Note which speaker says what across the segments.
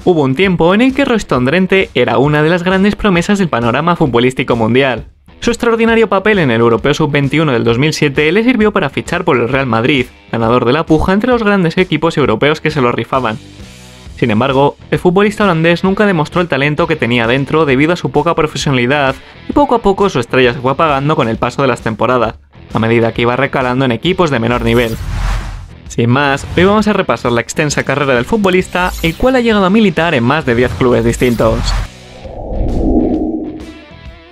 Speaker 1: Hubo un tiempo en el que Royston Drenthe era una de las grandes promesas del panorama futbolístico mundial. Su extraordinario papel en el Europeo Sub-21 del 2007 le sirvió para fichar por el Real Madrid, ganador de la puja entre los grandes equipos europeos que se lo rifaban. Sin embargo, el futbolista holandés nunca demostró el talento que tenía dentro debido a su poca profesionalidad y poco a poco su estrella se fue apagando con el paso de las temporadas, a medida que iba recalando en equipos de menor nivel. Sin más, hoy vamos a repasar la extensa carrera del futbolista, el cual ha llegado a militar en más de 10 clubes distintos.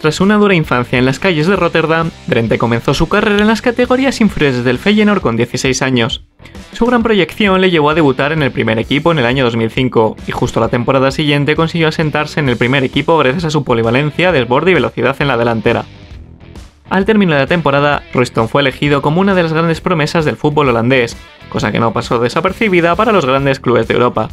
Speaker 1: Tras una dura infancia en las calles de Rotterdam, Drenthe comenzó su carrera en las categorías inferiores del Feyenoord con 16 años. Su gran proyección le llevó a debutar en el primer equipo en el año 2005, y justo la temporada siguiente consiguió asentarse en el primer equipo gracias a su polivalencia, desborde y velocidad en la delantera. Al término de la temporada, Royston fue elegido como una de las grandes promesas del fútbol holandés, cosa que no pasó desapercibida para los grandes clubes de Europa.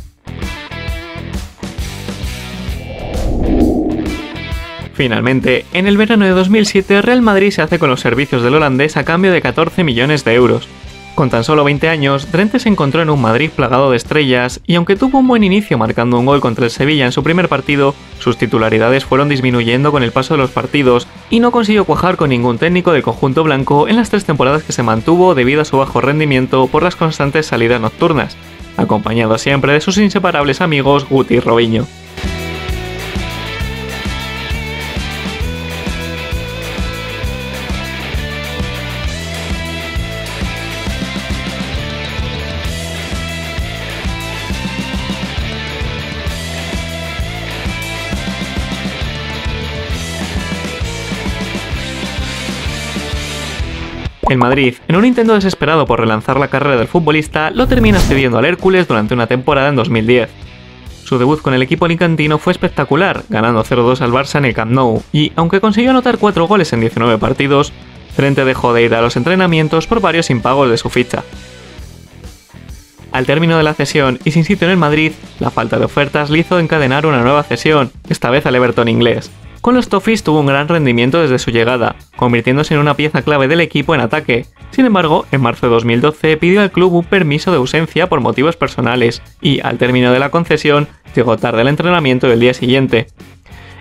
Speaker 1: Finalmente, en el verano de 2007, Real Madrid se hace con los servicios del holandés a cambio de 14 millones de euros. Con tan solo 20 años, Drenthe se encontró en un Madrid plagado de estrellas y aunque tuvo un buen inicio marcando un gol contra el Sevilla en su primer partido, sus titularidades fueron disminuyendo con el paso de los partidos y no consiguió cuajar con ningún técnico del conjunto blanco en las 3 temporadas que se mantuvo debido a su bajo rendimiento por las constantes salidas nocturnas, acompañado siempre de sus inseparables amigos Guti y Robinho. El Madrid, en un intento desesperado por relanzar la carrera del futbolista, lo termina cediendo al Hércules durante una temporada en 2010. Su debut con el equipo alicantino fue espectacular, ganando 0-2 al Barça en el Camp Nou, y aunque consiguió anotar 4 goles en 19 partidos, Drenthe dejó de ir a los entrenamientos por varios impagos de su ficha. Al término de la cesión y sin sitio en el Madrid, la falta de ofertas le hizo encadenar una nueva cesión, esta vez al Everton inglés. Con los Toffees tuvo un gran rendimiento desde su llegada, convirtiéndose en una pieza clave del equipo en ataque. Sin embargo, en marzo de 2012 pidió al club un permiso de ausencia por motivos personales y, al término de la concesión, llegó tarde al entrenamiento del día siguiente.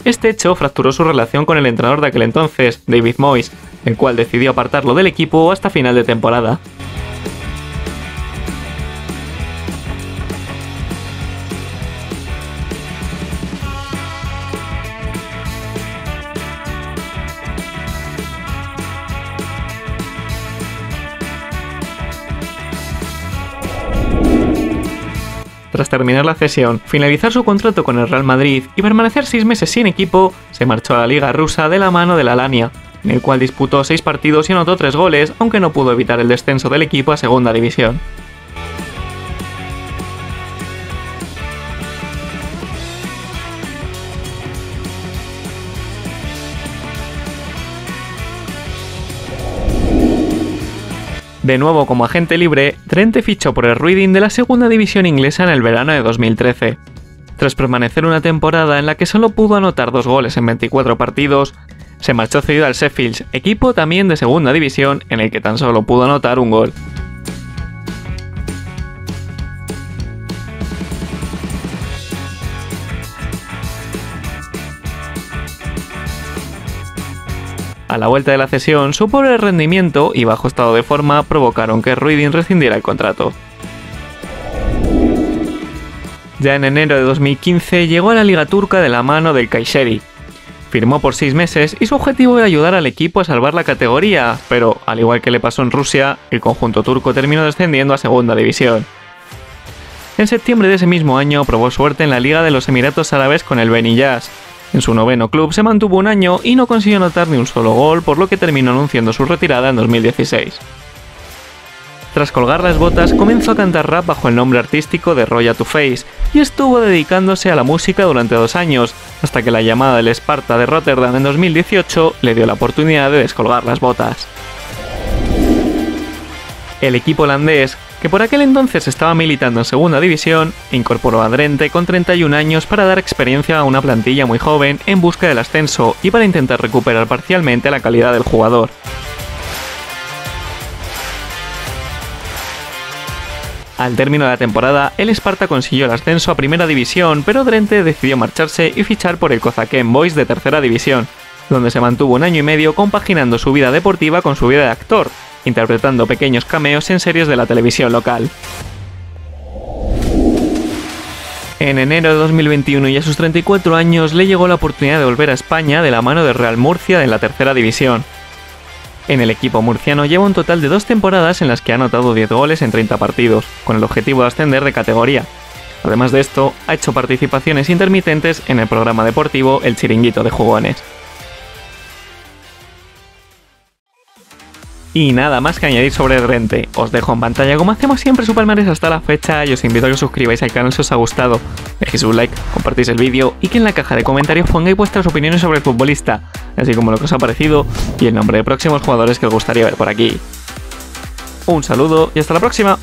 Speaker 1: Este hecho fracturó su relación con el entrenador de aquel entonces, David Moyes, el cual decidió apartarlo del equipo hasta final de temporada. Tras terminar la cesión, finalizar su contrato con el Real Madrid y permanecer 6 meses sin equipo, se marchó a la Liga Rusa de la mano del Alanya, en el cual disputó 6 partidos y anotó 3 goles, aunque no pudo evitar el descenso del equipo a Segunda División. De nuevo como agente libre, Drenthe fichó por el Reading de la Segunda División inglesa en el verano de 2013. Tras permanecer una temporada en la que solo pudo anotar 2 goles en 24 partidos, se marchó cedido al Sheffield, equipo también de Segunda División en el que tan solo pudo anotar un gol. A la vuelta de la cesión, su pobre rendimiento y bajo estado de forma provocaron que Reading rescindiera el contrato. Ya en enero de 2015 llegó a la Liga Turca de la mano del Kayseri. Firmó por 6 meses y su objetivo era ayudar al equipo a salvar la categoría, pero, al igual que le pasó en Rusia, el conjunto turco terminó descendiendo a Segunda División. En septiembre de ese mismo año probó suerte en la Liga de los Emiratos Árabes con el Benicas. En su 9º club se mantuvo un año y no consiguió anotar ni un solo gol, por lo que terminó anunciando su retirada en 2016. Tras colgar las botas, comenzó a cantar rap bajo el nombre artístico de Roya to Face y estuvo dedicándose a la música durante 2 años, hasta que la llamada del Sparta de Rotterdam en 2018 le dio la oportunidad de descolgar las botas. El equipo holandés, que por aquel entonces estaba militando en Segunda División, incorporó a Drenthe con 31 años para dar experiencia a una plantilla muy joven en busca del ascenso y para intentar recuperar parcialmente la calidad del jugador. Al término de la temporada, el Sparta consiguió el ascenso a Primera División, pero Drente decidió marcharse y fichar por el Kozakiem Boys de Tercera División, donde se mantuvo un año y medio compaginando su vida deportiva con su vida de actor, interpretando pequeños cameos en series de la televisión local. En enero de 2021 y a sus 34 años le llegó la oportunidad de volver a España de la mano del Real Murcia en la Tercera División. En el equipo murciano lleva un total de 2 temporadas en las que ha anotado 10 goles en 30 partidos, con el objetivo de ascender de categoría. Además de esto, ha hecho participaciones intermitentes en el programa deportivo El Chiringuito de Jugones. Y nada más que añadir sobre Drente, os dejo en pantalla como hacemos siempre su palmarés hasta la fecha y os invito a que os suscribáis al canal si os ha gustado, dejéis un like, compartís el vídeo y que en la caja de comentarios pongáis vuestras opiniones sobre el futbolista, así como lo que os ha parecido y el nombre de próximos jugadores que os gustaría ver por aquí. Un saludo y hasta la próxima.